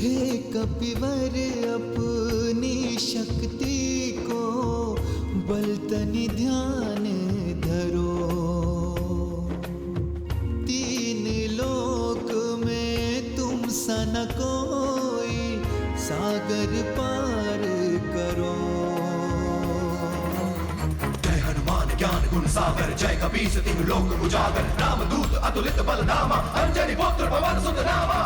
हे कपिवर अपनी शक्ति को बलतनि ध्यान धरो। तीन लोक में तुम सा न कोई सागर पार करो। जय हनुमान ज्ञान गुण सागर, जय कपीस तिहु लोक उजागर, रामदूत अतुलित बल धामा, अंजनी पुत्र पवन सुत नामा।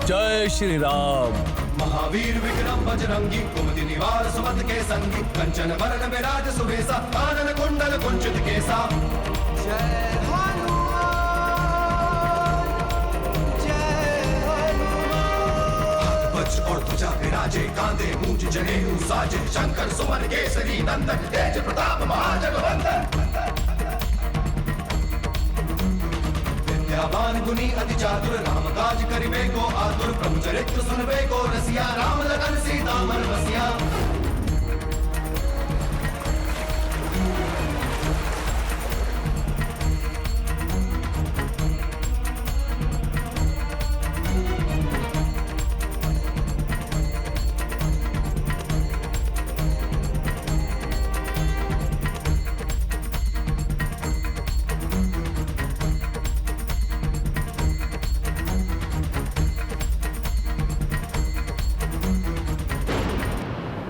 जय श्री राम। महावीर विक्रम बजरंगी, कुमति निवार सुमति के संगी, कंचन वरण विराज सुबेसा, कानन कुंडल कुंचित केसा। जय और ध्वजा विराजे, कांधे मूंज जनेऊ साजे, शंकर सुमन केसरी नंदन, तेज प्रताप महाजगवंदन। विद्यावान गुनी अति चातुर, राम काज करिबे को आतुर, प्रभु चरित्र सुनबे को रसिया, राम लखन सीता मन बसिया।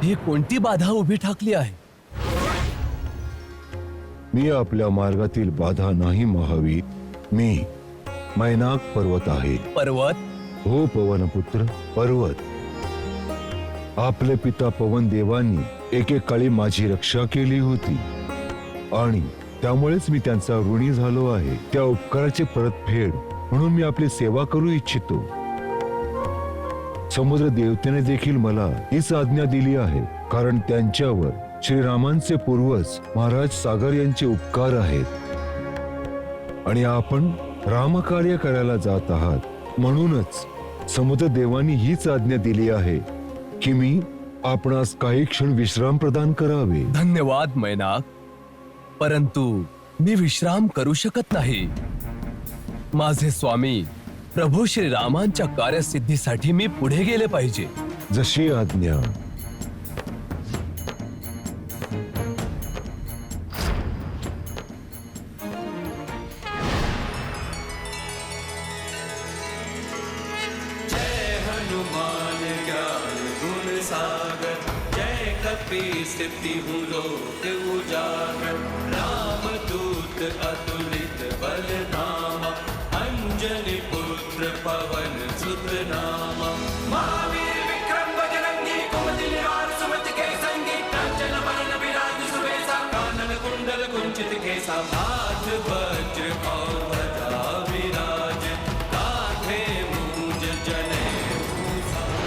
ही कोणती बाधा उभी ठाकली आहे? मी आपल्या मार्गातील बाधा नाही महावीर, मी मैनाक पर्वत आहे। पर्वत? हो पवनपुत्र, पर्वत। आपले पिता पवन देवांनी एकेकाळी माझी रक्षा केली होती आणि त्यामुळेच मी त्यांचा ऋणी झालो आहे। त्या उपकाराची परतफेड म्हणून मी आपली सेवा करू इच्छितो। समुद्र देवतेने देखील मला हीच आज्ञा दिली आहे, कारण त्यांच्यावर श्रीरामांचे पूर्वज महाराज सागर यांचे उपकार आहेत आणि आपण रामकार्य करायला जात आहात। म्हणूनच समुद्र देवांनी हीच आज्ञा दिली आहे की मी आपणास काही क्षण विश्राम प्रदान करावे। धन्यवाद मैनाक, परंतु मी विश्राम करू शकत नाही। माझे स्वामी प्रभू श्री रामांच्या कार्यसिद्धीसाठी मी पुढे गेले पाहिजे। जशी आज्ञा। जय हनुमान ज्ञान गुण सागर, जय कपीस तिहु लोक उजागर, रामदूत अतुलित बल धामा, अंजनी पुत्र पवन सुत नामा। महावीर विक्रम बजरंगी, कुमति निवार सुमति के संगी, कंचन वरण विराज सुबेसा, कानन कुंडल कुंचित केसा। हाथ वज्र और ध्वजा विराज, कांधे मूंज जनेऊ साजे।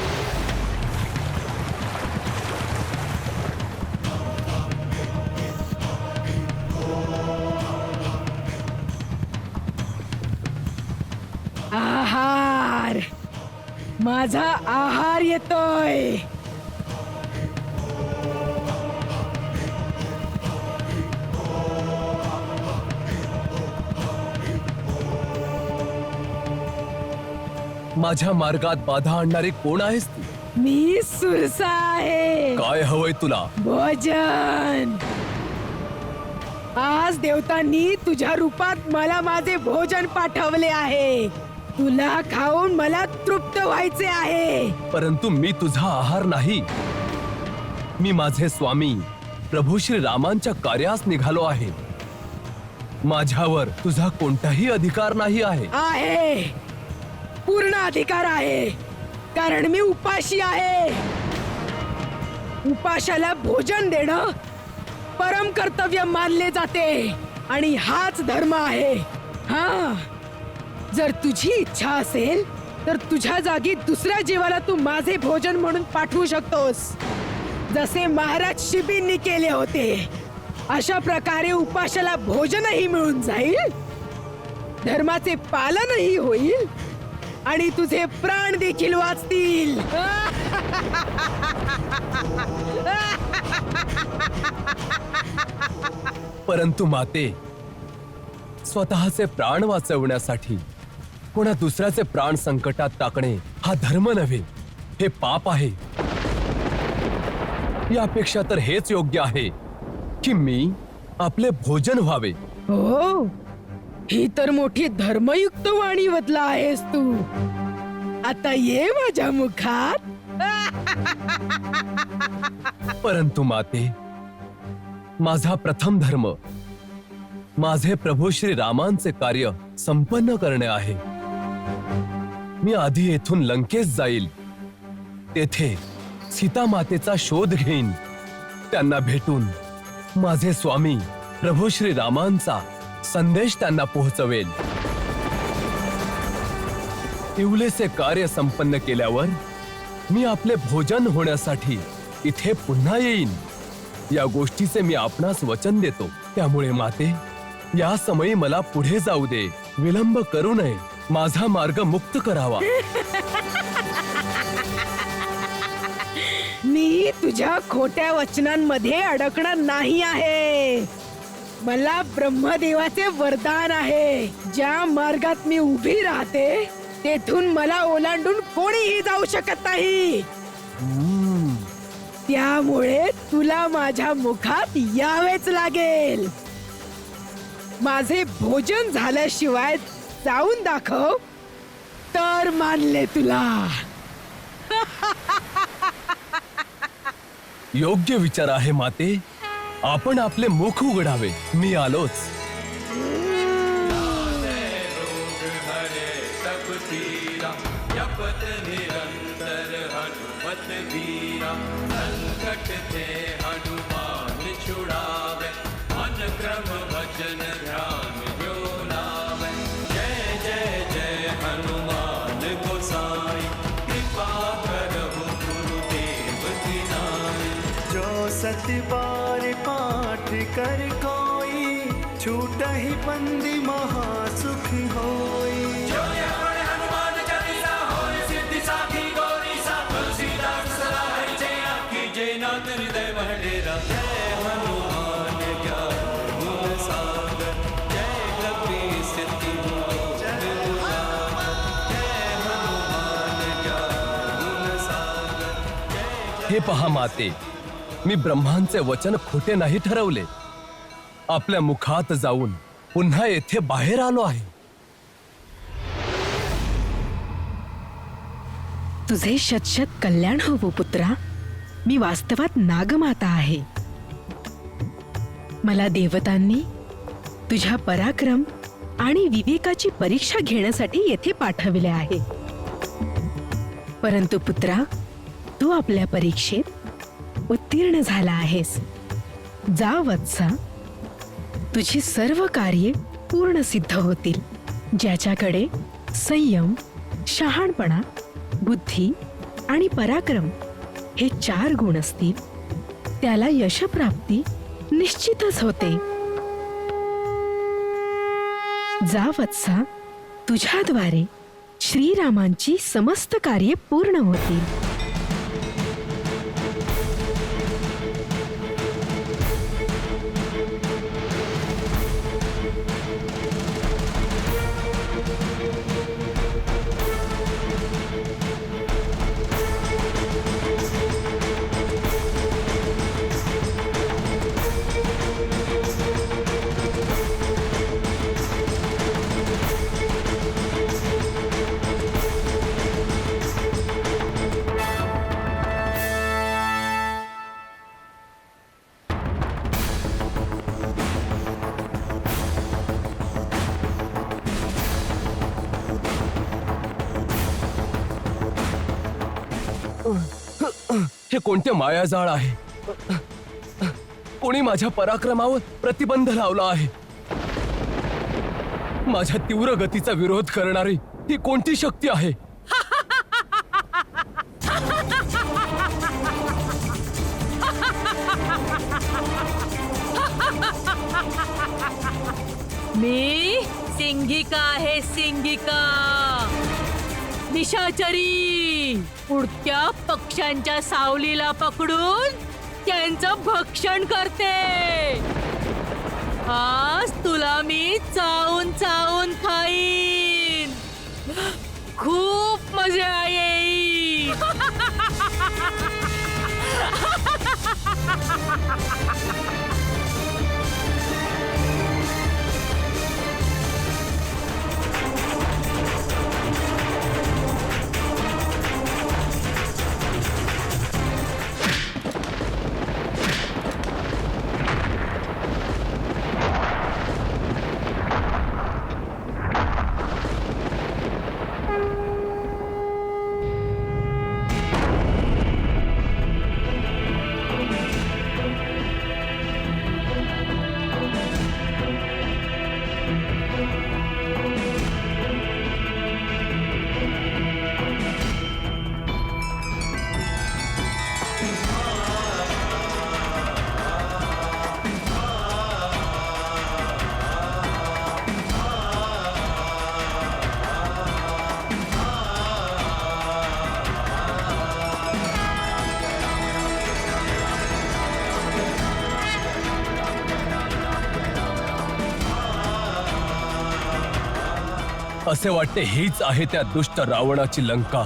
आहार, माझा आहार येतोय। माझ्या मार्गात बाधा आणणारे कोण आहेस तू? मी सुरसा आहे। काय हवंय तुला? भोजन। आज देवतांनी तुझ्या रूपात मला माझे भोजन पाठवले आहे। तुला खाऊन मला तृप्त व्हायचे आहे। परंतु मी तुझा आहार नाही। मी माझे स्वामी प्रभू श्री रामांच्या कार्यास निघालो आहे। माझ्यावर तुझा कोणताही अधिकार नाही आहे। आहे, पूर्ण अधिकार आहे, कारण मी उपाशी आहे। उपाशाला भोजन देणं परम कर्तव्य मानले जाते आणि हाच धर्म आहे। हा, जर तुझी इच्छा असेल तर तुझ्या जागी दुसऱ्या जीवाला तू माझे भोजन म्हणून पाठवू शकतोस, जसे महाराज शिबींनी केले होते। अशा प्रकारे उपाशाला भोजनही मिळून जाईल, धर्माचे पालनही होईल आणि तुझे प्राण देखील वाचतील। परंतु माते, स्वतःचे प्राण वाचवण्यासाठी कोणा दुसऱ्याचे प्राण संकटात टाकणे हा धर्म नव्हे, हे पाप आहे. यापेक्षा तर हेच योग्य आहे की मी आपले भोजन व्हावे. हो, ही तर मोठी धर्मयुक्त वाणी वदला आहेस तू. आता ये माझ्या मुखात. परंतु माते, माझा प्रथम धर्म माझे प्रभू श्री रामांचे कार्य संपन्न करणे आहे. मी आधी येथून लंकेस जाईल, तेथे सीता मातेचा शोध घेईन. त्यांना भेटून माझे स्वामी प्रभू श्री रामांचा संदेश त्यांना पोहोचवेल. इवलेसे कार्य संपन्न केल्यावर मी आपले भोजन होण्यासाठी इथे पुन्हा येईन. या गोष्टीचे मी आपणास वचन देतो. त्यामुळे माते, या समयी मला पुढे जाऊ दे. विलंब करू नये. माझा मार्ग मुक्त करावा. मी तुझ्या खोट्या वचनांमध्ये अडकणार नाही आहे. मला ब्रह्मदेवाचे वरदान आहे. ज्या मार्गात मी उभी राहते तेथून मला ओलांडून कोणीही जाऊ शकत नाही. त्यामुळे तुला माझ्या मुखात यावेच लागेल. माझे भोजन झाल्याशिवाय जाऊन दाखव, तर मानले तुला. योग्य विचार आहे माते. आपण आपले मुख उघडावे. मी आलोच. रोग हरे सब पीरा, जपत निरंतर हनुमत वीरा. संकट ते हनुमान छुड़ावे, मन क्रम वचन ध्यान जो लावे. जय जय जय हनुमान गोसाई, कृपा करहु गुरुदेव की नाई. जो सत बार पाठ कर कोई, छूटहि बंदी महासुख होई. जो ये पढ़े हनुमान चालीसा, होय सिद्धि साखी गौरी सा. तुलसीदास सदा हरिचय आपकी, जय नाथ हृदय मह डेरा. जय हनुमान ज्ञान गुण सागर, जय कपीस तिहु लोक उजागर. जय हनुमान ज्ञान गुण सागर. हे पहा माते, मी ब्रह्मांचे वचन खोटे नाही ठरवले. आपल्या मुखात जाऊन पुन्हा येथे बाहेर आलो आहे. तुझे शतशत कल्याण हो पुत्रा. मी वास्तवात नागमाता आहे. मला देवतांनी तुझ्या पराक्रम आणि विवेकाची परीक्षा घेण्यासाठी येथे पाठविले आहे. परंतु पुत्रा, तू आपल्या परीक्षेत उत्तीर्ण झाला आहेस. जा वत्सा, तुझी सर्व कार्ये पूर्ण सिद्ध होतील. ज्याच्याकडे संयम, शहाणपणा, बुद्धी आणि पराक्रम हे 4 गुण असतील, त्याला यशप्राप्ती निश्चितच होते. जा वत्सा, तुझ्याद्वारे श्रीरामांची समस्त कार्ये पूर्ण होतील. हे कोणते मायाजाळ आहे? कोणी माझ्या पराक्रमावर प्रतिबंध लावला आहे? माझ्या तीव्र गतीचा विरोध करणारी ही कोणती शक्ती आहे? मी सिंगिका आहे, सिंगिका. निशाचरी उडत्या पक्ष्यांच्या सावलीला पकडून त्यांचं भक्षण करते. आज तुला मी चावून चावून खाईन. खूप मजा येईल. असे वाटते हीच आहे त्या दुष्ट रावणाची लंका.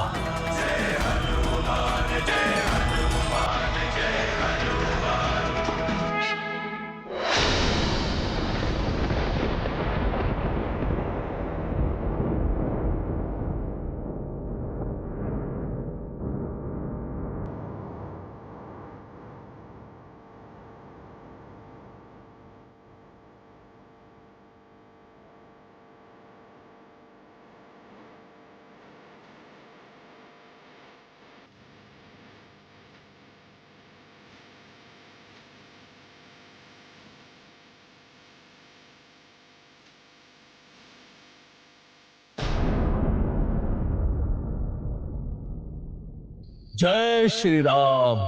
जय श्रीराम.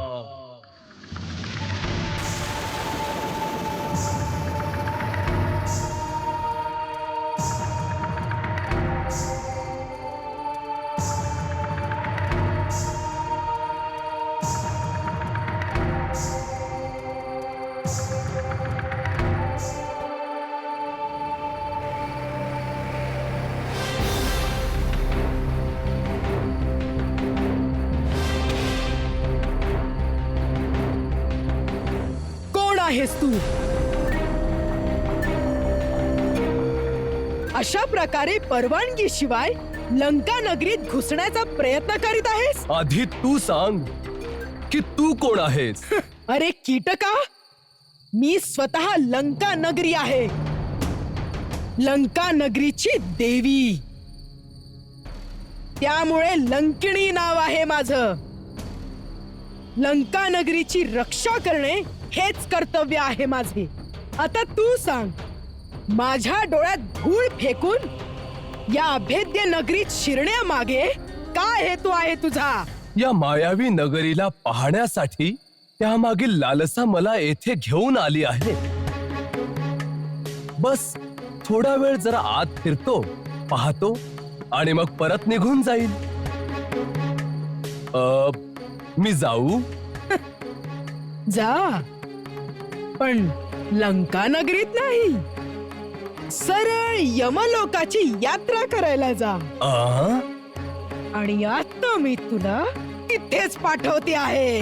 आहेस तू? अशा प्रकारे परवानगी शिवाय लंका नगरीत घुसण्याचा प्रयत्न करीत आहेस? आधी तू सांग की तू कोण आहेस? अरे कीटका, मी स्वतः लंका नगरी आहे. लंका नगरीची देवी. त्यामुळे लंकिणी नाव आहे माझं. लंका नगरीची रक्षा करणे हेच कर्तव्य आहे माझे. आता तू सांग, माझ्या डोळ्यात धूळ फेकून या अभेद्य नगरीत शिरण्यामागे काय हेतू आहे तुझा? या मायावी नगरीला पाहण्यासाठी त्यामागील लालसा मला येथे घेऊन आली आहे. बस थोडा वेळ जरा आत फिरतो, पाहतो आणि मग परत निघून जाईल. मी जाऊ? जा, पण लंका नगरीत नाही. सरळ यमलोकाची यात्रा करायला जा. आणि आता मी तुला तिथेच पाठवते आहे.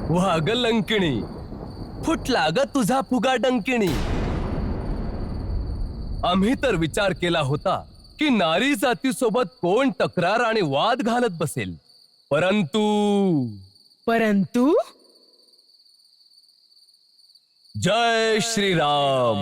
वा ग लंकिणी, फुटला ग तुझा फुगा डंकिणी. आम्ही तर विचार केला होता की नारी जातीसोबत कोण तक्रार आणि वाद घालत बसेल, परंतु जय श्रीराम.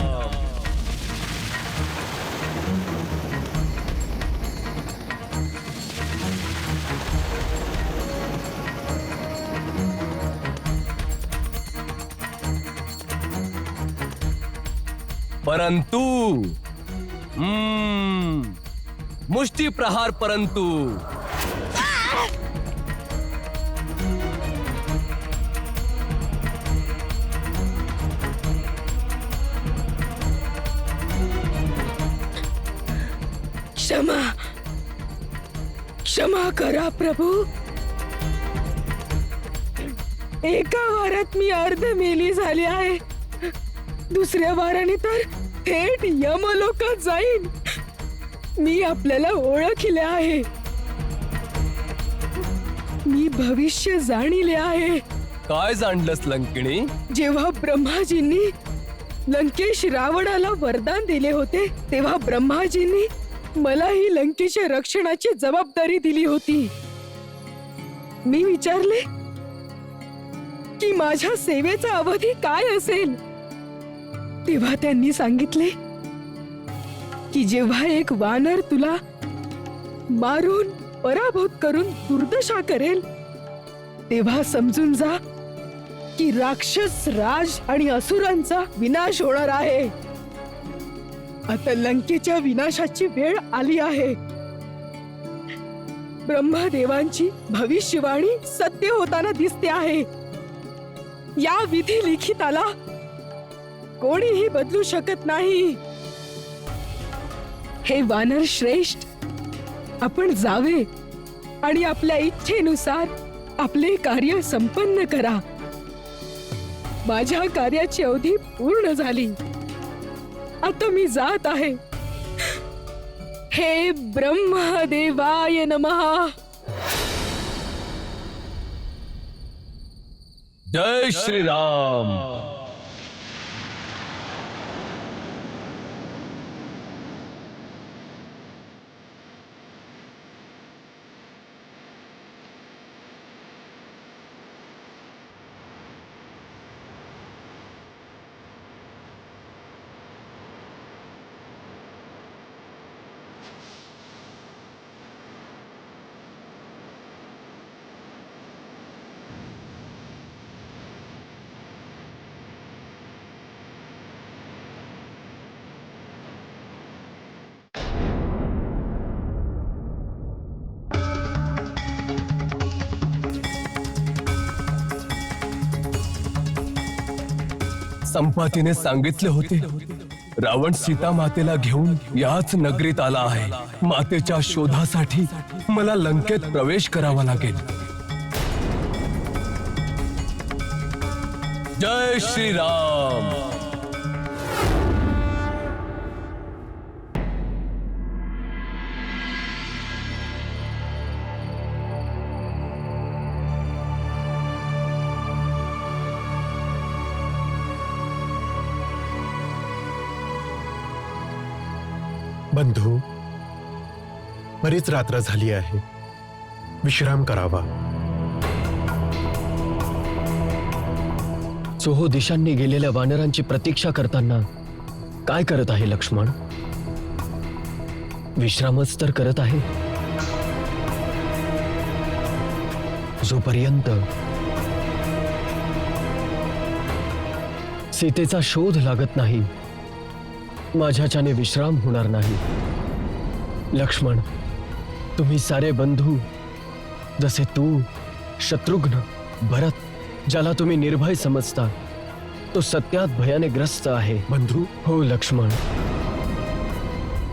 परंतु मुष्टी प्रहार. परंतु क्षमा करा प्रभू. एका वारात मी अर्ध मेली झाली आहे, दुसऱ्या वाराने तर थेट यमलोकात जाईन. मी आपल्याला ओळखले आहे, मी भविष्य जाणिले आहे. काय जाणलंस लंकिणी? जेव्हा ब्रह्माजींनी लंकेश रावणाला वरदान दिले होते, तेव्हा ब्रह्माजींनी मलाही लंकेच्या रक्षणाची जबाबदारी दिली होती. मी विचारले की माझ्या सेवेचा अवधी काय असेल, तेव्हा त्यांनी सांगितले की जेव्हा एक वानर तुला मारून पराभूत करून दुर्दशा करेल, तेव्हा समजून जा की राक्षस राज आणि असुरांचा विनाश होणार आहे. आता लंकेच्या विनाशाची वेळ आली आहे. ब्रह्मदेवांची भविष्यवाणी सत्य होताना दिसते आहे. या विधी लिखिताला कोणीही बदलू शकत नाही. हे वानर श्रेष्ठ, आपण जावे आणि आपल्या इच्छेनुसार आपले कार्य संपन्न करा. माझ्या कार्याची अवधी पूर्ण झाली, आता मी जात आहे. हे ब्रह्मदेवाय नमः. जय श्रीराम. संपातीने सांगितले होते, रावण सीता मातेला घेऊन याच नगरीत आला आहे. मातेच्या शोधासाठी मला लंकेत प्रवेश करावा लागेल. जय श्रीराम. बंधू, बरीच रात्र झाली आहे, विश्राम करावा. चोहो दिशांनी गेलेल्या वानरांची प्रतीक्षा करताना काय करत आहे लक्ष्मण? विश्रामच तर करत आहे. जोपर्यंत सीतेचा शोध लागत नाही, माझ्याच्याने विश्राम होणार नाही. लक्ष्मण, तुम्ही सारे बंधू, जसे तू, शत्रुघ्न, भरत, ज्याला तुम्ही निर्भय समजता, तो सत्यात भयाने ग्रस्त आहे. बंधू? हो लक्ष्मण,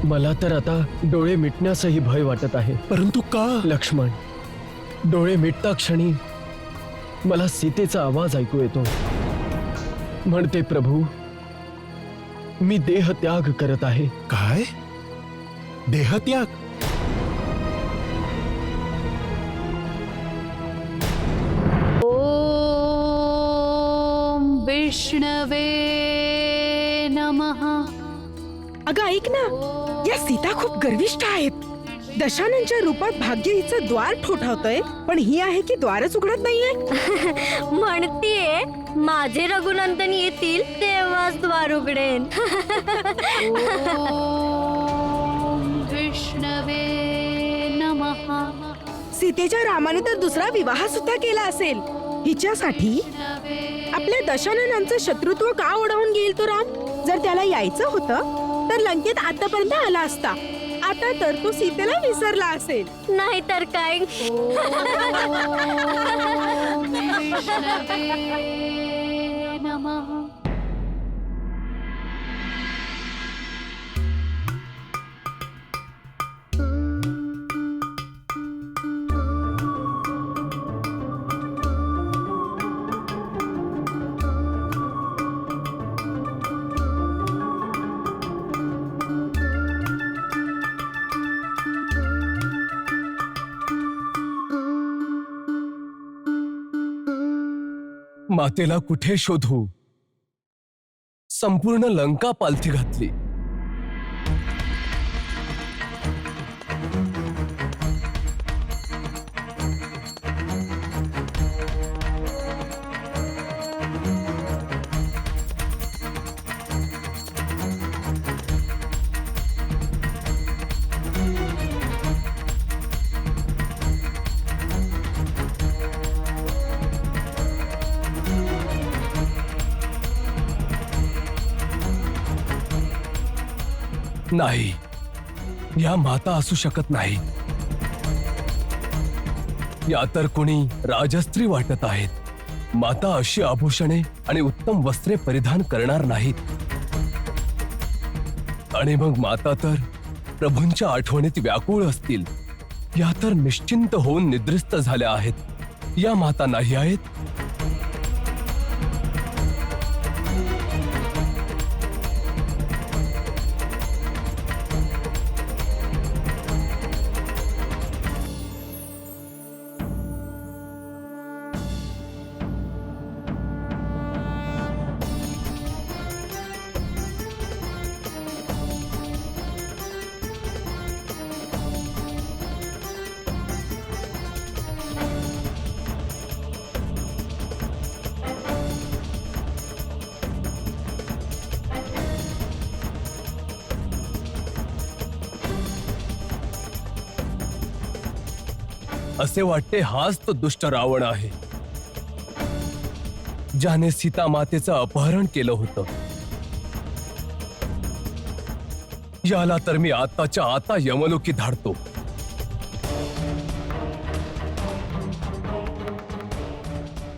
मला तर आता डोळे मिटण्यासही भय वाटत आहे. परंतु का? लक्ष्मण, डोळे मिटता क्षणी मला सीतेचा आवाज ऐकू येतो. म्हणते, प्रभू, मी देह त्याग करत आहे. काय? देहत्याग? ओम विष्णवे नमः. अगं ऐक ना, या सीता खूप गर्विष्ठ आहेत. दशाननच्या रूपात भाग्य हिचं द्वार ठोठावतोय, पण ही आहे की द्वारच उघडत नाहीये. म्हणतीये माझे रघुनंदन येतील तेव्हाच द्वार उघडेन. विष्णवे नमः. सीतेच्या रामाने तर दुसरा विवाह सुद्धा केला असेल. हिच्यासाठी आपल्या दशाननांचं शत्रुत्व का ओढवून घेईल तो राम? जर त्याला यायचं होतं तर लंकेत आतापर्यंत आला असता. आता तर तो सीतेला विसरला असेल. नाहीतर काय. नमः. मातेला कुठे शोधू? संपूर्ण लंका पालथी घातली. नाही, या माता असू शकत नाही. या तर कोणी राजस्त्री वाटत आहेत. माता अशी आभूषणे आणि उत्तम वस्त्रे परिधान करणार नाहीत. आणि मग माता तर प्रभूंच्या आठवणीत व्याकुळ असतील. या तर निश्चिंत होऊन निद्रिस्त झाल्या आहेत. या माता नाही आहेत. असे वाटते हाच तो दुष्ट रावण आहे, ज्याने सीता मातेचं अपहरण केलं होतं. याला तर मी आताच्या आता यमलोकी धाडतो.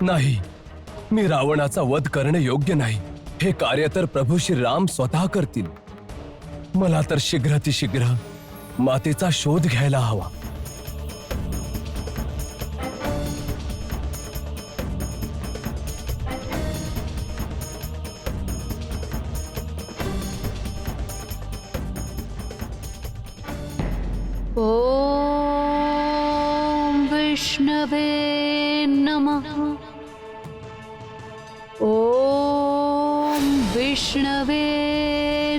नाही, मी रावणाचा वध करणे योग्य नाही. हे कार्य तर प्रभू श्रीराम स्वतः करतील. मला तर शीघ्रातिशीघ्र मातेचा शोध घ्यायला हवा. ॐ विष्णवे नमः. ॐ विष्णवे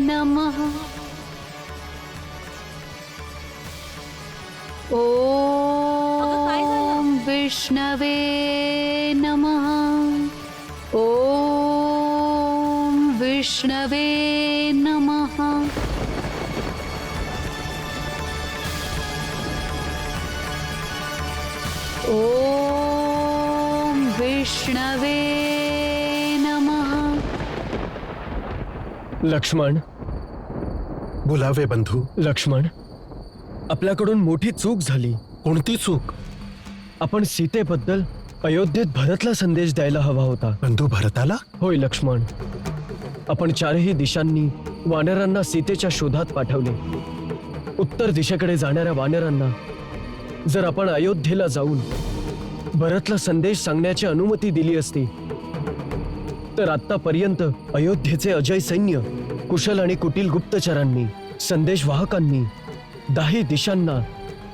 नमः. ॐ विष्णवे नमः. ॐ विष्णवे नमः. ॐ विष्णवे नमः. लक्ष्मण, बोलावे बंधू. लक्ष्मण, आपल्याकडून मोठी चूक झाली. कोणती चूक? आपण सीतेबद्दल अयोध्येत भरतला संदेश द्यायला हवा होता. बंधू भरताला? होय लक्ष्मण, आपण चारही दिशांनी वानरांना सीतेच्या शोधात पाठवले. उत्तर दिशेकडे जाणाऱ्या वानरांना जर आपण अयोध्येला जाऊन भरतला संदेश सांगण्याची अनुमती दिली असती तर आतापर्यंत अयोध्येचे अजय सैन्य कुशल आणि कुटील गुप्तचरांनी, संदेशवाहकांनी 10 दिशांना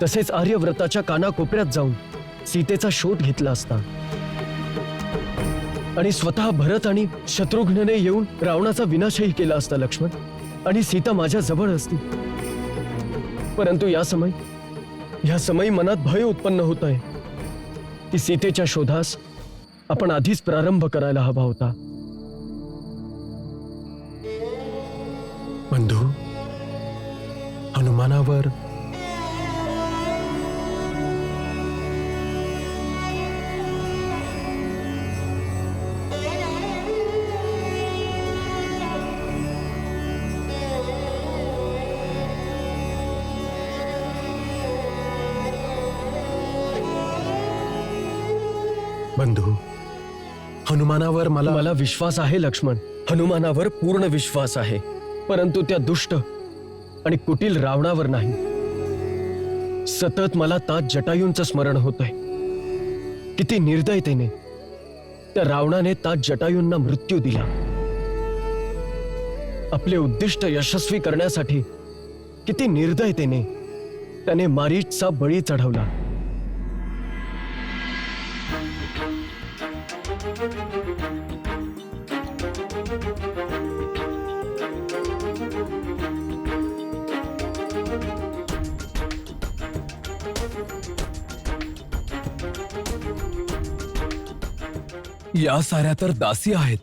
तसेच आर्यव्रताच्या कानाकोपऱ्यात जाऊन सीतेचा शोध घेतला असता आणि स्वतः भरत आणि शत्रुघ्नने येऊन रावणाचा विनाशही केला असता लक्ष्मण, आणि सीता माझ्या जवळ असती. परंतु या समयी मनात भय उत्पन्न होत आहे की सीतेच्या शोधास आपण आधीच प्रारंभ करायला हवा होता. बंधू, हनुमानावर बंधू, हनुमानावर मला विश्वास आहे लक्ष्मण, हनुमानावर पूर्ण विश्वास आहे. परंतु त्या दुष्ट आणि कुटील रावणावर नाही. सतत मला तात जटायूंचं स्मरण होतंय. किती निर्दयतेने त्या रावणाने तात जटायूंना मृत्यू दिला. आपले उद्दिष्ट यशस्वी करण्यासाठी किती निर्दयतेने त्याने मारीचचा बळी चढवला. या साऱ्या तर दासी आहेत,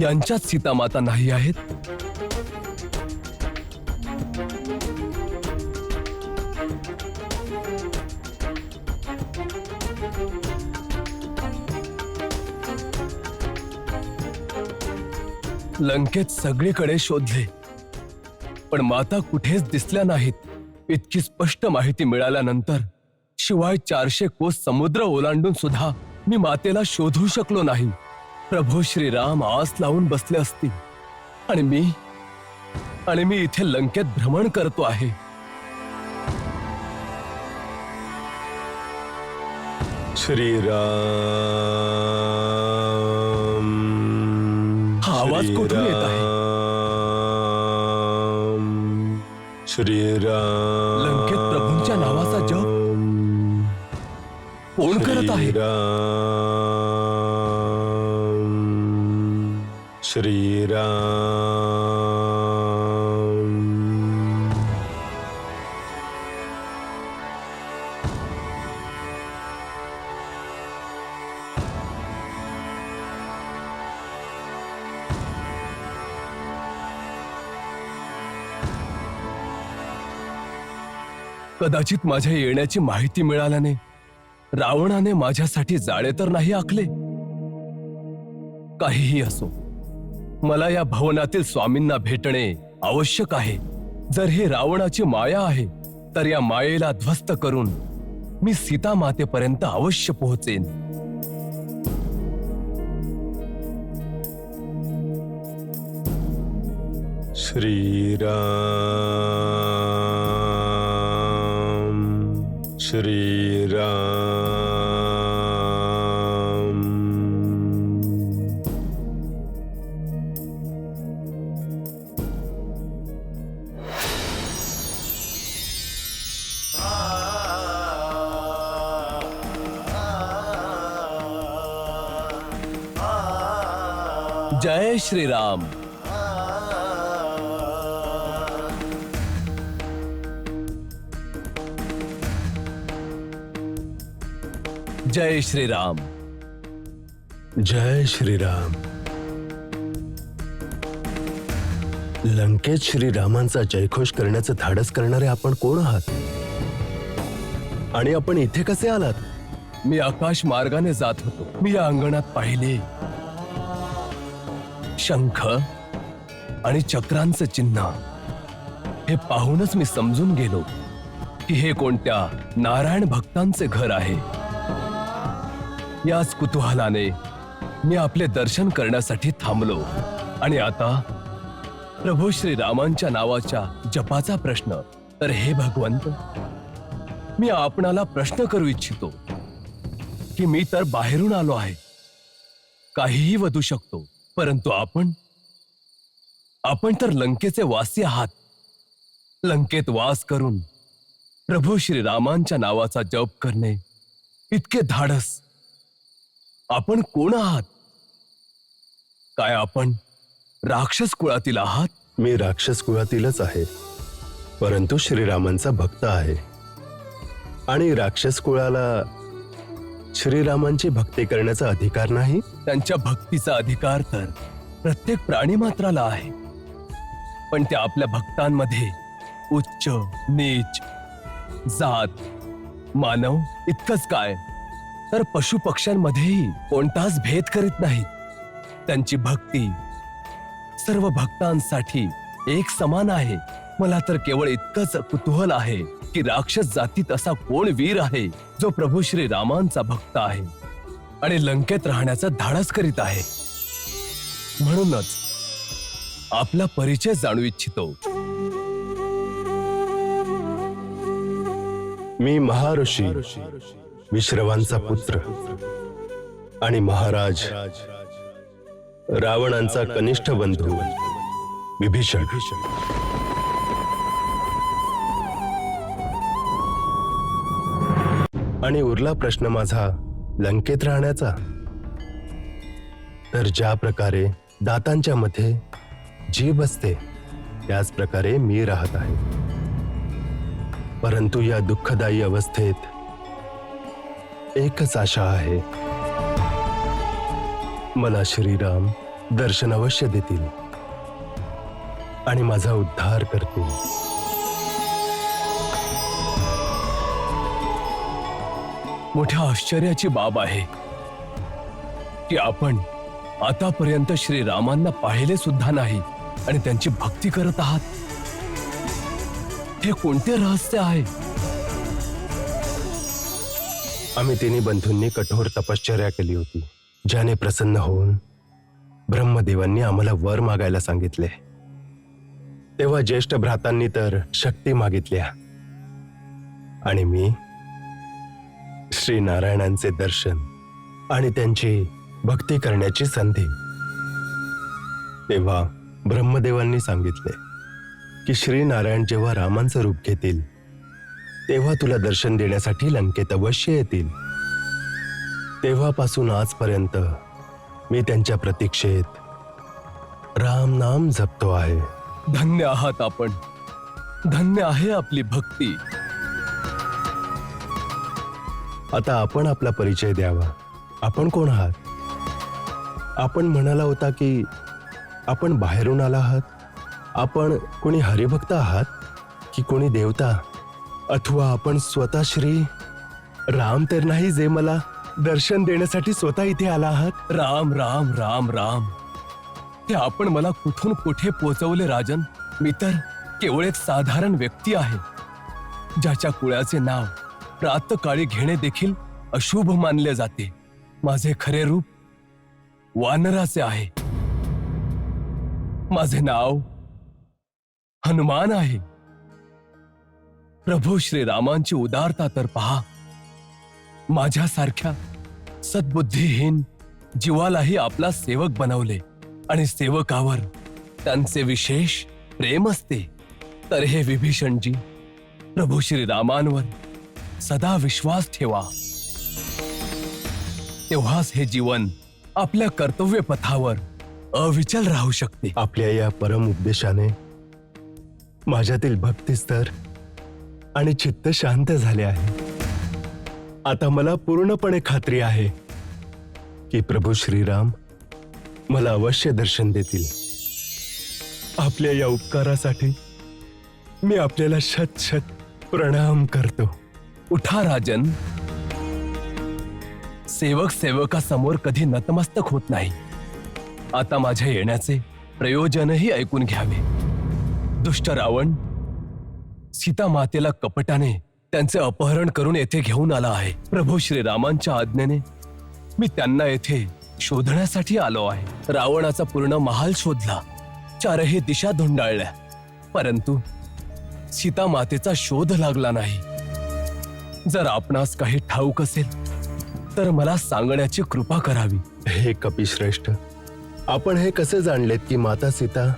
यांच्यात सीतामाता नाही आहेत. लंकेत सगळीकडे शोधले, पण माता कुठेच दिसल्या नाहीत. इतकी स्पष्ट माहिती मिळाल्यानंतर शिवाय 400 कोस समुद्र ओलांडून सुद्धा मी मातेला शोधू शकलो नाही. प्रभू श्रीराम आस लावून बसले असतील आणि मी इथे लंकेत भ्रमण करतो आहे. श्रीराम, हा आवाज कुठून येत आहे? श्रीराम, लंकेत प्रभूंच्या नावाचा जप कोण करत आहे? श्रीराम, कदाचित माझ्या येण्याची माहिती मिळाल्याने रावणाने माझ्यासाठी जाळे तर नाही आखले. काहीही असो, मला या भवनातील स्वामींना भेटणे आवश्यक आहे. जर ही रावणाची माया आहे तर या मायेला ध्वस्त करून मी सीता मातेपर्यंत अवश्य पोहोचेन. श्रीराम, श्रीराम. जय श्रीराम. जय श्रीराम. जय श्रीराम. लंकेत श्रीरामांचा जयघोष करण्याचं धाडस करणारे आपण कोण आहात? आणि आपण इथे कसे आलात? मी आकाश मार्गाने जात होतो. मी या अंगणात पाहिले शंख आणि चक्रांचं चिन्ह. हे पाहूनच मी समजून गेलो की हे कोणत्या नारायण भक्तांचे घर आहे. याच कुतूहलाने मी आपले दर्शन करण्यासाठी थांबलो. आणि आता प्रभू श्रीरामांच्या नावाच्या जपाचा प्रश्न. तर हे भगवंत, मी आपणाला प्रश्न करू इच्छितो की मी तर बाहेरून आलो आहे, काहीही वधू शकतो, परंतु आपण तर लंकेचे वासी आहात. लंकेत वास करून प्रभू श्रीरामांच्या नावाचा जप करणे इतके धाडस. आपण कोण आहात? काय आपण राक्षस कुळातील आहात? मी राक्षस कुळातीलच आहे, परंतु श्रीरामांचा भक्त आहे. आणि राक्षस कुळाला श्रीरामांची भक्ती करण्याचा अधिकार नाही. त्यांच्या भक्तीचा अधिकार तर प्रत्येक प्राणी मात्राला आहे, पण त्या आपल्या भक्तांमध्ये उच्च नीच जात मानव इतकंच काय तर पशु पक्ष्यांमध्येही कोणताच भेद करीत नाहीत. त्यांची भक्ती सर्व भक्तांसाठी एक समान आहे. मला तर केवळ इतकंच कुतूहल आहे की राक्षस जातीत असा कोण वीर आहे जो प्रभू श्री रामांचा भक्त आहे आणि लंकेत राहण्याचा धाडस करीत आहे. म्हणूनच आपला परिचय जाणू इच्छितो. मी महर्षी विश्रवांचा पुत्र आणि महाराज रावणांचा कनिष्ठ बंधू विभीषण. आणि उरला प्रश्न माझा लंकेत राहण्याचा. तर ज्या प्रकारे दातांच्या मध्ये जीभ असते त्याच प्रकारे मी राहत आहे. परंतु या दुःखदायी अवस्थेत एकच आशा आहे, मला श्रीराम दर्शन अवश्य देतील आणि माझा उद्धार करतील. मोठ्या आश्चर्याची बाब आहे की आपण आतापर्यंत श्रीरामांना पाहिले सुद्धा नाही आणि त्यांची भक्ती करत आहात. हे कोणते रहस्य आहे? आम्ही तिन्ही बंधूंनी कठोर तपश्चर्या केली होती, ज्याने प्रसन्न होऊन ब्रह्मदेवांनी आम्हाला वर मागायला सांगितले. तेव्हा ज्येष्ठ भ्रातांनी तर शक्ती मागितल्या आणि मी श्री नारायणांचे दर्शन आणि त्यांची भक्ती करण्याची संधी. तेव्हा ब्रह्मदेवांनी सांगितले की श्री नारायण जेव्हा रामांचं रूप घेतील तेव्हा तुला दर्शन देण्यासाठी लंकेत अवश्य येतील. तेव्हापासून आजपर्यंत मी त्यांच्या प्रतीक्षेत राम नाम जपतो आहे. धन्य आहात आपण, धन्य आहे आपली भक्ती. आता आपण आपला परिचय द्यावा. आपण कोण आहात? आपण म्हणाला होता की आपण बाहेरून आला आहात. आपण कोणी हरिभक्त आहात की कोणी देवता, अथवा आपण स्वतः श्री राम तर नाही जे मला दर्शन देण्यासाठी स्वतः इथे आला आहात? राम राम राम राम, हे आपण मला कुठून कुठे पोहोचवले राजन. मी तर केवळ एक साधारण व्यक्ती आहे, ज्याच्या कुळाचे नाव प्रातःकाळी घेणे देखील अशुभ मानले जाते. माझे खरे रूप वानराचे आहे. माझे नाव हनुमान आहे. प्रभू श्रीरामांची उदारता तर पहा. माझ्यासारख्या सद्बुद्धीहीन जीवालाही आपला सेवक बनवले आणि सेवकावर त्यांचे विशेष प्रेम असते. तर हे विभीषणजी, प्रभू श्रीरामांवर सदा विश्वास ठेवा, तेव्हाच हे जीवन आपल्या कर्तव्य पथावर अविचल राहू शकते. आपल्या या परम उपदेशाने माझ्यातील भक्तिस्तर आणि चित्त शांत झाले आहे. आता मला पूर्णपणे खात्री आहे की प्रभू श्रीराम मला अवश्य दर्शन देतील. आपल्या या उपकारासाठी मी आपल्याला शत शत प्रणाम करतो. उठा राजन, सेवक सेवकासमोर कधी नतमस्तक होत नाही. आता माझ्या येण्याचे प्रयोजनही ऐकून घ्यावे. दुष्ट रावण सीता मातेला कपटाने त्यांचे अपहरण करून येथे घेऊन आला आहे. प्रभू श्रीरामांच्या आज्ञेने मी त्यांना येथे शोधण्यासाठी आलो आहे. रावणाचा पूर्ण महाल शोधला, चारही दिशा धुंडाळल्या, परंतु सीता मातेचा शोध लागला नाही. जर आपणास काही ठाऊक असेल तर मला सांगण्याची कृपा करावी. हे कपिश्रेष्ठ, आपण हे कसे जाणलेत की माता सीता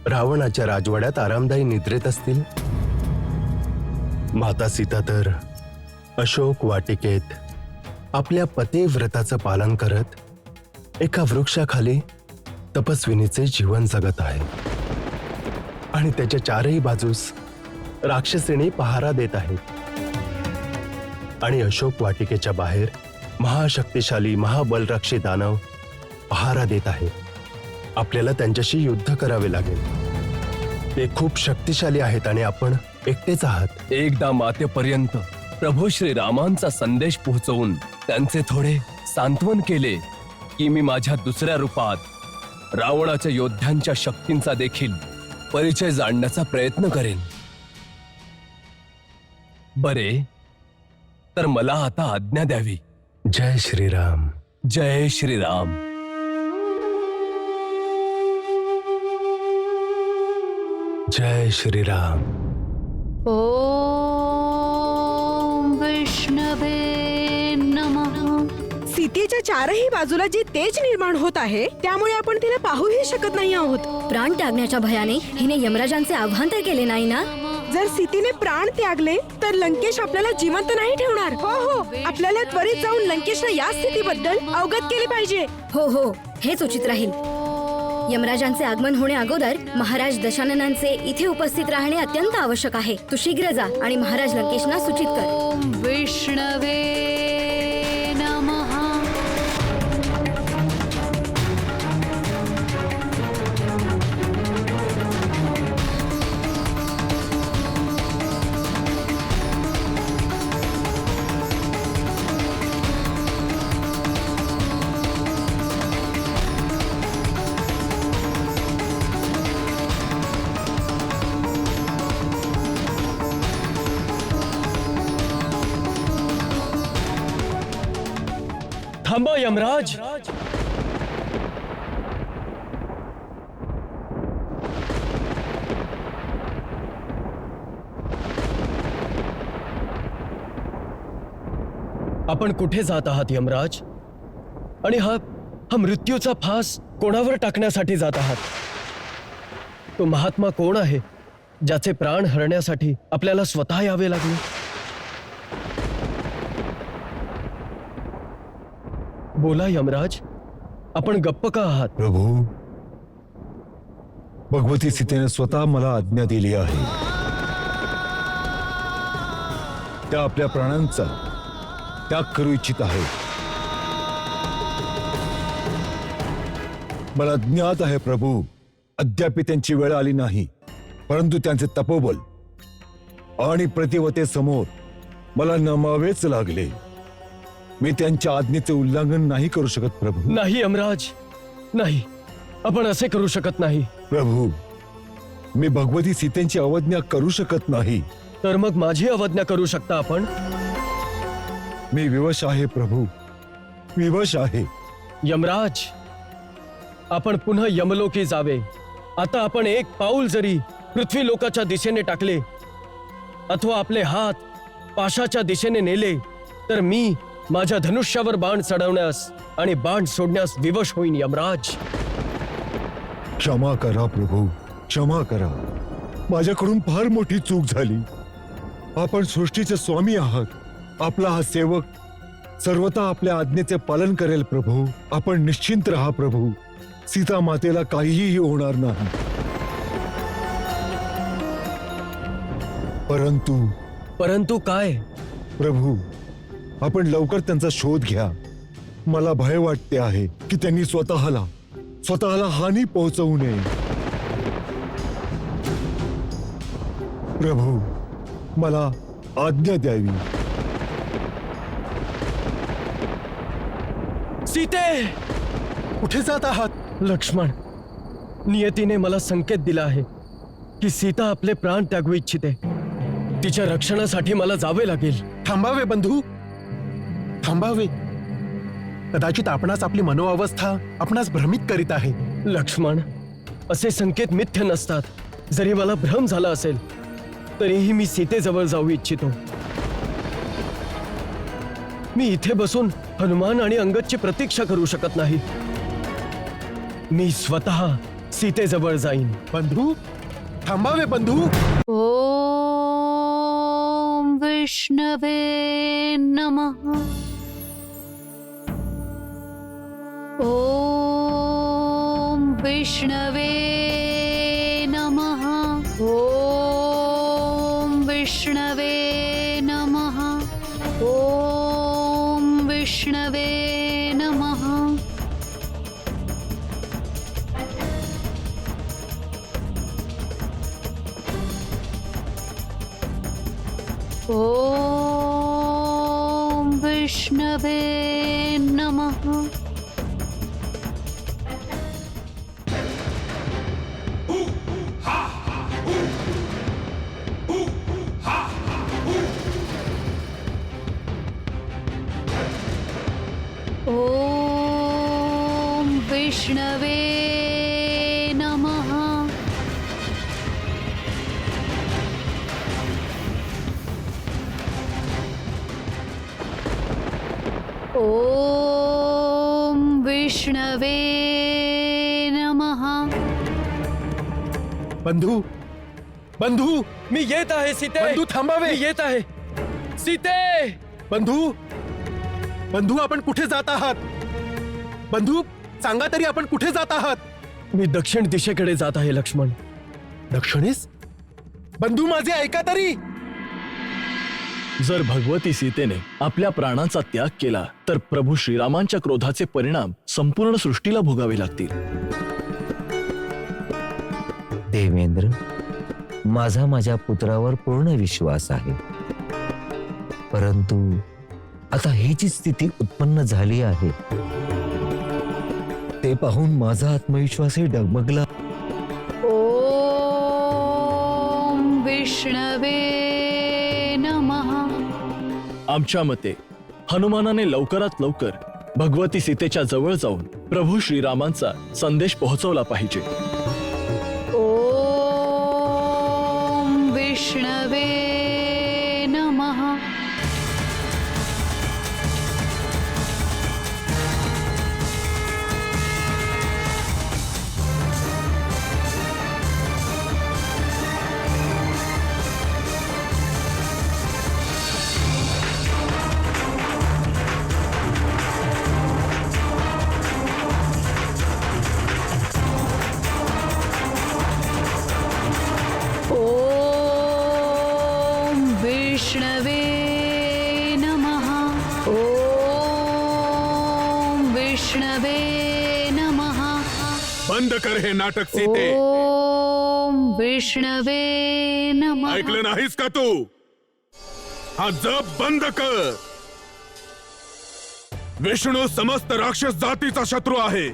रावणाच्या राजवाड्यात आरामदायी निद्रेत असतील? माता सीता तर अशोक वाटिकेत आपल्या पतिव्रताचं पालन करत एका वृक्षाखाली तपस्विनीचे जीवन जगत आहे आणि त्याच्या चारही बाजूस राक्षसिणी पहारा देत आहेत. आणि अशोक वाटिकेच्या बाहेर महाशक्तिशाली महाबलराक्षी दानव पहारा देत आहे. आपल्याला त्यांच्याशी युद्ध करावे लागेल. ते खूप शक्तिशाली आहेत आणि आपण एकटेच आहात. एकदा मातेपर्यंत प्रभू श्रीरामांचा संदेश पोहोचवून त्यांचे थोडे सांत्वन केले की मी माझ्या दुसऱ्या रूपात रावणाच्या योद्ध्यांच्या शक्तींचा देखील परिचय जाणण्याचा प्रयत्न करेन. बरे, तर मला आता आज्ञा द्यावी. जय श्रीराम. जय श्रीराम. जय श्रीराम. ओम विष्णवे नमः. सीतेच्या चारही बाजूला जी तेज निर्माण होत आहे त्यामुळे आपण तिला पाहूही शकत नाही आहोत. प्राण त्यागण्याच्या भयाने हिने यमराजांचे आव्हान तर केले नाही ना? जर सीतेने प्राण त्यागले तर लंकेश आपल्याला जिवंत नाही ठेवणार. हो हो, आपल्याला त्वरित जाऊन लंकेशला या स्थितीबद्दल अवगत केले पाहिजे. हो हो, हेच उचित राहील. यमराजांचे आगमन होणे अगोदर महाराज दशाननांचे इथे उपस्थित राहणे अत्यंत आवश्यक आहे. तू शीघ्र जा आणि महाराज लंकेशना सूचित कर. ओम विष्णवे नमः. थांबा यमराज. आपण कुठे जात आहात यमराज? आणि हा मृत्यूचा फास कोणावर टाकण्यासाठी जात आहात? तो महात्मा कोण आहे ज्याचे प्राण हरण्यासाठी आपल्याला स्वतः यावे लागले? बोला यमराज, आपण गप्प का आहात? प्रभू, भगवती सीतेने स्वतः मला आज्ञा दिली आहे. त्या आपल्या प्राणांचा त्याग करू इच्छित आहे. मला ज्ञात आहे प्रभू, अद्याप त्यांची वेळ आली नाही, परंतु त्यांचे तपोबल आणि प्रतिवतेसमोर मला नमावेच लागले. मी त्यांच्या आज्ञेचे उल्लंघन नाही करू शकत प्रभू. नाही यमराज, नाही, आपण असे करू शकत नाही. प्रभू, मी भगवती सीतेची अवज्ञा करू शकत नाही. तर मग माझी अवज्ञा करू शकता आपण? मी विवश आहे प्रभू, विवश आहे. यमराज, आपण पुन्हा यमलोकी जावे. आता आपण एक पाऊल जरी पृथ्वी लोकाच्या दिशेने टाकले अथवा आपले हात पाशाच्या दिशेने नेले तर मी माझ्या धनुष्यावर बाण चढवण्यास आणि बाण सोडण्यास विवश होईन. यमराज, क्षमा करा प्रभू, क्षमा करा. माझ्याकडून फार मोठी चूक झाली. आपण सृष्टीचे स्वामी आहात. आपला हा सेवक सर्वथा आपल्या आज्ञेचे पालन करेल प्रभू. आपण निश्चिंत राहा प्रभू. सीता मातेला काहीही होणार नाही. परंतु काय? प्रभू, आपण लवकर त्यांचा शोध घ्या. मला भय वाटते आहे की त्यांनी स्वतःला हानी पोहोचवू नये. प्रभू, मला आज्ञा द्यावी. सीते, कुठे जात आहात? लक्ष्मण, नियतीने मला संकेत दिला आहे की सीता आपले प्राण त्यागू इच्छिते. तिच्या रक्षणासाठी मला जावे लागेल. थांबावे बंधू, थांबावे. कदाचित आपणास आपली मनोअवस्था आपणास भ्रमित करीत आहे. लक्ष्मण, असे संकेत मिथ्य नसतात. जरी मला भ्रम झाला असेल तरीही मी सीतेजवळ जाऊ इच्छितो. मी इथे बसून हनुमान आणि अंगदची प्रतीक्षा करू शकत नाही. मी स्वतः सीतेजवळ जाईन. बंधू, थांबावे बंधू. ओम विष्णवे नमः. ओम विष्णवे नमः. ओम विष्णवे नमः. ओम विष्णवे नमः. ओम विष्णवे नमः. ओम विष्णवे नमः. ओम विष्णवे नमः. बंधू, बंधू, मी येत आहे सीते. बंधू थांबावे. मी येत आहे सीते. बंधू, बंधू, आपण कुठे जात आहात? बंधू, सांगा तरी आपण कुठे जात आहात? मी दक्षिण दिशेकडे जात आहे लक्ष्मण. दक्षिणेस? बंधू माझे ऐका तरी. जर भगवती सीतेने आपल्या प्राणांचा त्याग केला तर प्रभू श्रीरामांच्या क्रोधाचे परिणाम संपूर्ण सृष्टीला भोगावे लागतील. देवेंद्र, माझ्या पुत्रावर पूर्ण विश्वास आहे, परंतु आता ही जी स्थिती उत्पन्न झाली आहे ते पाहून माझा आत्मविश्वासही डगमगला. ओम विष्णवे नमः. आमच्या मते हनुमानाने लवकरात लवकर भगवती सीतेच्या जवळ जाऊन प्रभू श्रीरामांचा संदेश पोहोचवला पाहिजे. ओम विष्णवे नमः. ओम विष्णवे नमः. ओम विष्णवे नमः. बंद कर हे नाटक सीते. ओम विष्णवे नमः. ऐकलं नाहीस का तू? हा जप बंद कर. विष्णू समस्त राक्षस जातीचा शत्रू आहे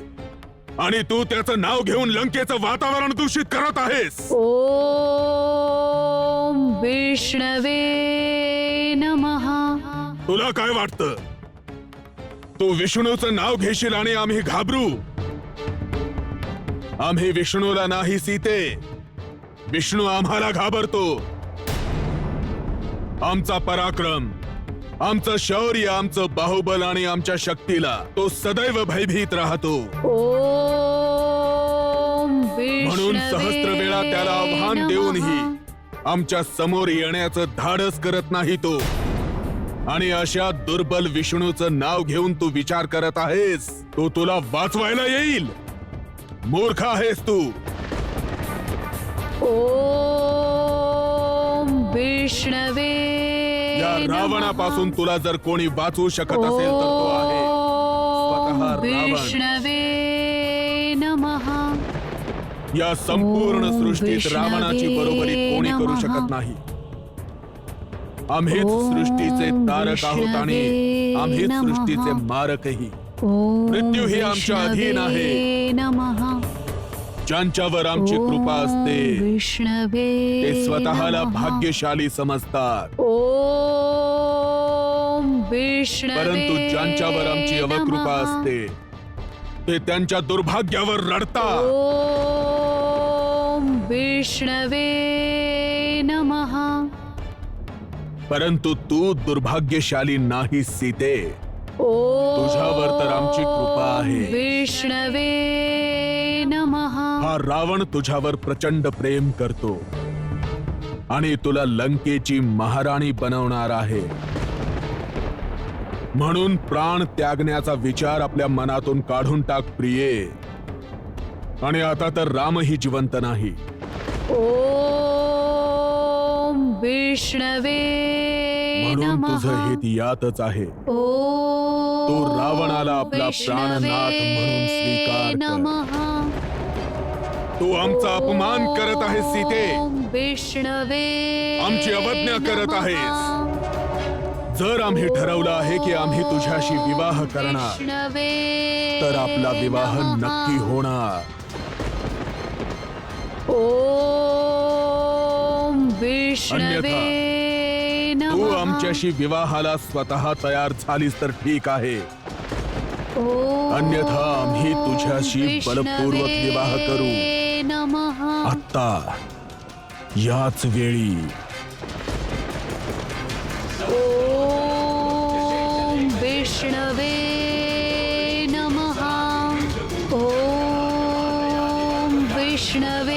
आणि तू त्याचं नाव घेऊन लंकेचं वातावरण दूषित करत आहेस. ओम विष्णवे नमः. तुला काय वाटतं? तू विष्णूचं नाव घेशील आणि आम्ही घाबरू? आम्ही विष्णूला नाही सीते, विष्णू आम्हाला घाबरतो. आमचा पराक्रम, आमचं शौर्य, आमचं बाहुबल आणि आमच्या शक्तीला तो सदैव भयभीत राहतो. म्हणून सहस्त्र वेळा त्याला आव्हान देऊनही आमच्या समोर येण्याचं धाडस करत नाही तो. आणि अशा दुर्बल विष्णूचं नाव घेऊन तू विचार करत आहेस तो तुला वाचवायला येईल? मूर्ख आहेस तू. ओम विष्णवे. या रावणापासून तुला जर कोणी वाचवू शकत असेल तर तो आहे स्वतः रावण. विष्णवे नमः. या संपूर्ण सृष्टीत रावणाची बरोबरी कोणी करू शकत नाही. आम्हीच सृष्टीचे तारक आहोत आणि आम्हीच सृष्टीचे मारकही. मृत्यू ही आमच्या अधीन आहे. नमः. ज्यांच्यावर आमची कृपा असते ते स्वतःला भाग्यशाली समजतात. ओम विष्णवे. परंतु ज्यांच्यावर आमची अवकृपा असते ते त्यांच्या दुर्भाग्यावर रडतात. ओम विष्णवे नमः. परंतु तू दुर्भाग्यशाली नाही सीते. तुझ्यावर तर आमची कृपा आहे. विष्णवे नमः. हा रावण तुझ्यावर प्रचंड प्रेम करतो आणि तुला लंकेची महाराणी बनवणार आहे. म्हणून प्राण त्यागण्याचा विचार आपल्या मनातून काढून टाक प्रिये. आणि आता तर रामही जिवंत नाही. ओम विष्णवे म्हणून तुझं हित यातच आहे. तू रावणाला आपला प्राणनाथ म्हणून स्वीकार कर. तू आमचा अपमान करत आहेस सीते. विष्णवे. आमची अवज्ञा करत आहेस. जर आम्ही ठरवलं आहे की आम्ही तुझ्याशी विवाह करणार तर आपला विवाह नक्की होणार. ओम विष्णवे नमः. तू आमच्याशी विवाहाला स्वतः तयार झालीस तर ठीक आहे, अन्यथा आम्ही तुझ्याशी बलपूर्वक विवाह करू. आत्ता याच वेळी. ओम विष्णवे नमः. ओम विष्णवे